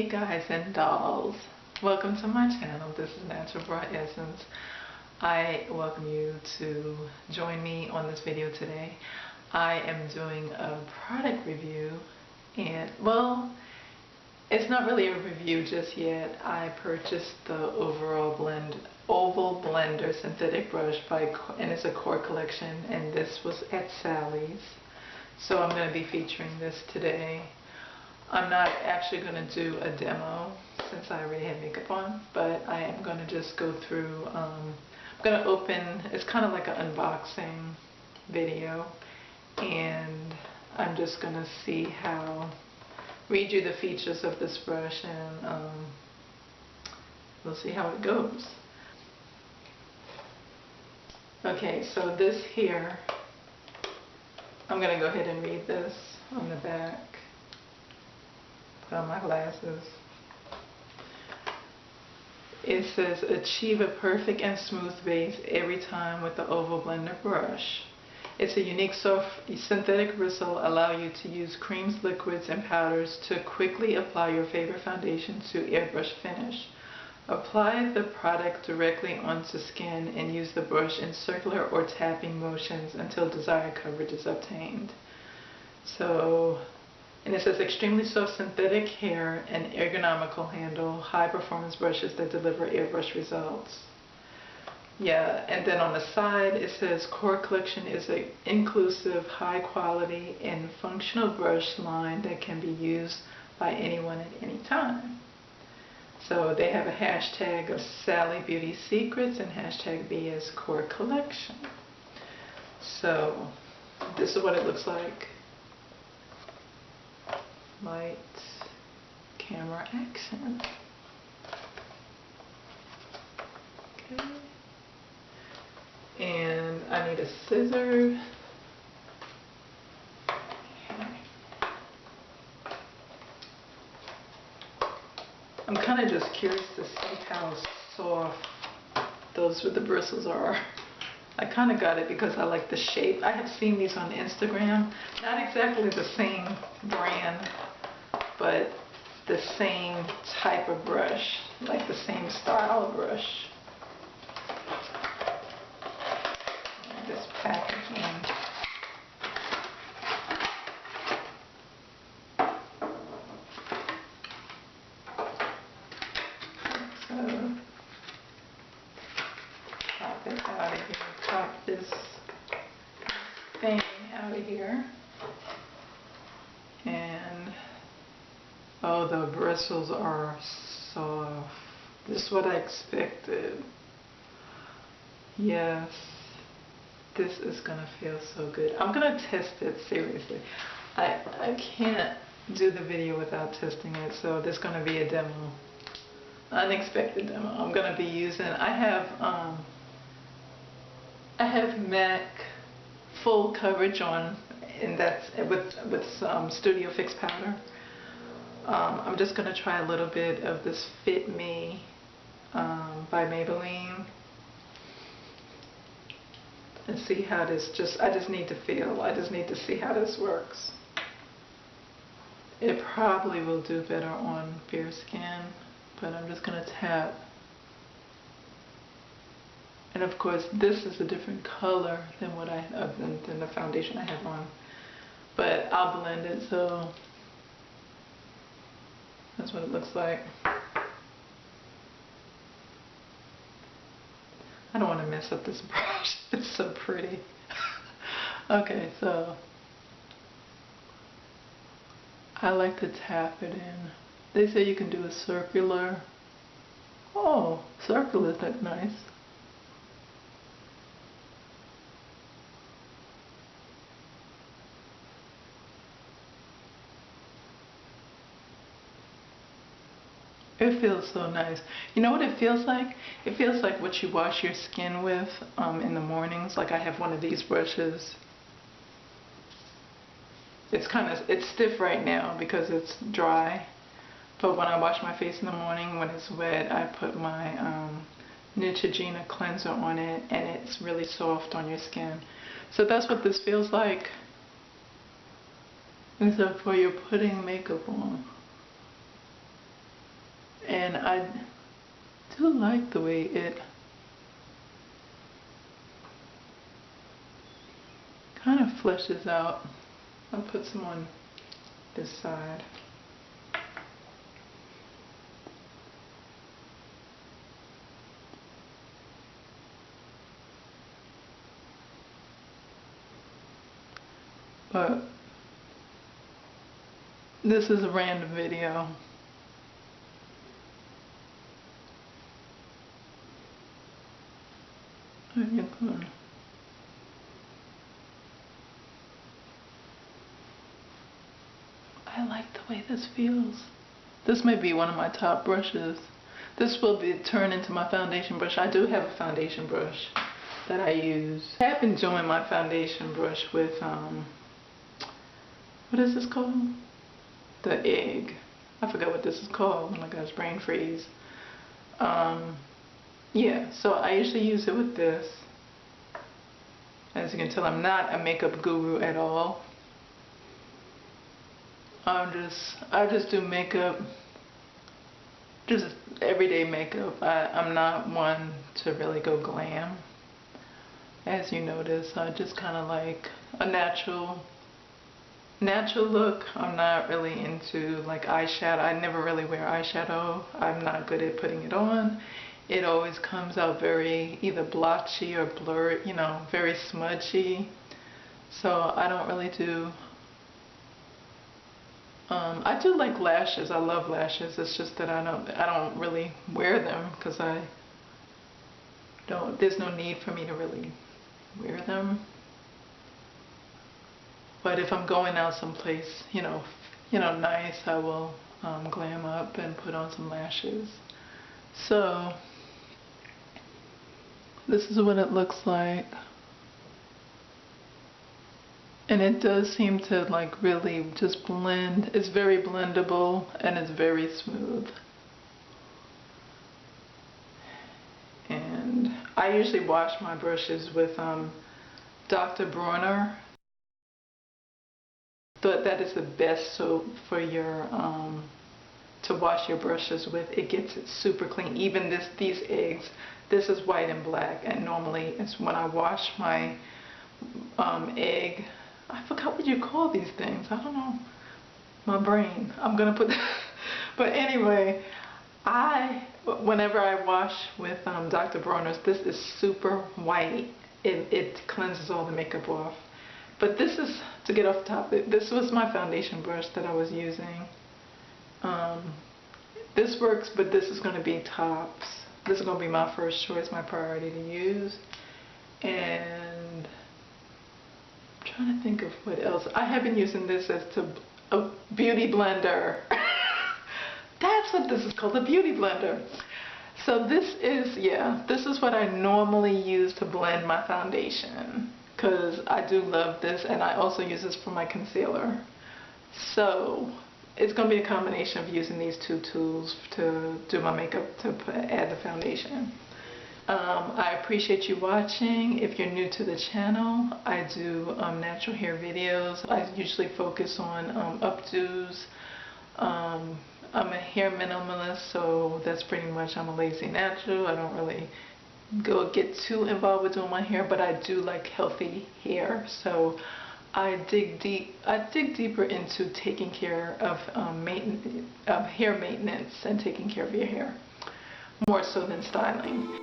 Hey guys and dolls, welcome to my channel. This is Natural Bright Essence. I welcome you to join me on this video today. I am doing a product review, and well, it's not really a review just yet. I purchased the oval blender synthetic brush and it's a core collection, and this was at Sally's. So I'm going to be featuring this today. I'm not actually going to do a demo since I already have makeup on, but I am going to just go through, I'm going to open, it's kind of like an unboxing video, and I'm just going to read you the features of this brush, and we'll see how it goes. Okay, so this here, I'm going to go ahead and read this on the back. Put on my glasses. It says, achieve a perfect and smooth base every time with the oval blender brush. It's a unique soft synthetic bristle allow you to use creams, liquids, and powders to quickly apply your favorite foundation to airbrush finish. Apply the product directly onto skin and use the brush in circular or tapping motions until desired coverage is obtained. And it says extremely soft synthetic hair and ergonomical handle, high performance brushes that deliver airbrush results. Yeah, and then on the side it says core collection is an inclusive, high quality and functional brush line that can be used by anyone at any time. So they have a hashtag of Sally Beauty Secrets and hashtag BS Core Collection. So this is what it looks like. Light, camera, action. Okay. And I need a scissor. Okay. I'm kind of just curious to see how soft those with the bristles are. I kind of got it because I like the shape. I have seen these on Instagram. Not exactly the same brand, but the same type of brush, like the same style of brush. This packaging. So, pop it out of here. Pop this thing out of here. And oh, the bristles are soft. This is what I expected. Yes, this is gonna feel so good. I'm gonna test it seriously. I can't do the video without testing it, so there's gonna be a demo, unexpected demo. I'm gonna be using. I have MAC full coverage on, and that's with Studio Fix powder. I'm just going to try a little bit of this Fit Me by Maybelline and see how this I just need to see how this works. It probably will do better on bare skin, but I'm just going to tap. And of course this is a different color than than the foundation I have on, but I'll blend it, so that's what it looks like. I don't want to mess up this brush. It's so pretty. Okay, so I like to tap it in. They say you can do a circular. Oh, circular, that's nice. It feels so nice. You know what it feels like? It feels like what you wash your skin with in the mornings. Like I have one of these brushes. It's stiff right now because it's dry. But when I wash my face in the morning, when it's wet, I put my Neutrogena cleanser on it, and it's really soft on your skin. So that's what this feels like. Except for you're putting makeup on. And I do like the way it kind of fleshes out. I'll put some on this side. But this is a random video. I like the way this feels. This may be one of my top brushes. This will be turned into my foundation brush. I do have a foundation brush that I use. I have been doing my foundation brush with, what is this called? The egg. I forgot what this is called. Oh my gosh, brain freeze. Yeah, so I usually use it with this. As you can tell, I'm not a makeup guru at all. I just do makeup, just everyday makeup. I'm not one to really go glam. As you notice, I just kind of like a natural look. I'm not really into like eyeshadow. I never really wear eyeshadow. I'm not good at putting it on. It always comes out very either blotchy or blurred, you know, very smudgy. So I don't really do. I do like lashes. I love lashes. It's just that I don't really wear them because there's no need for me to really wear them. But if I'm going out someplace, you know, nice, I will glam up and put on some lashes. So this is what it looks like. And it does seem to like really just blend. It's very blendable and it's very smooth. And I usually wash my brushes with Dr. Bronner. But that is the best soap for your to wash your brushes with. It gets it super clean. Even these eggs, this is white and black, and normally it's when I wash my egg. I forgot what you call these things. I don't know. My brain. I'm gonna put but anyway, whenever I wash with Dr. Bronner's, this is super white. It cleanses all the makeup off. But this is, to get off topic, this was my foundation brush that I was using. This works, but this is going to be tops. This is going to be my first choice, my priority to use. And I'm trying to think of what else. I have been using this as a beauty blender. That's what this is called, a beauty blender. So this is what I normally use to blend my foundation, because I do love this, and I also use this for my concealer. So it's going to be a combination of using these two tools to do my makeup, to add the foundation. I appreciate you watching. If you're new to the channel, I do natural hair videos. I usually focus on updos. I'm a hair minimalist, so that's pretty much, I'm a lazy natural. I don't really get too involved with doing my hair, but I do like healthy hair. So I dig deeper into taking care of hair maintenance and taking care of your hair, more so than styling.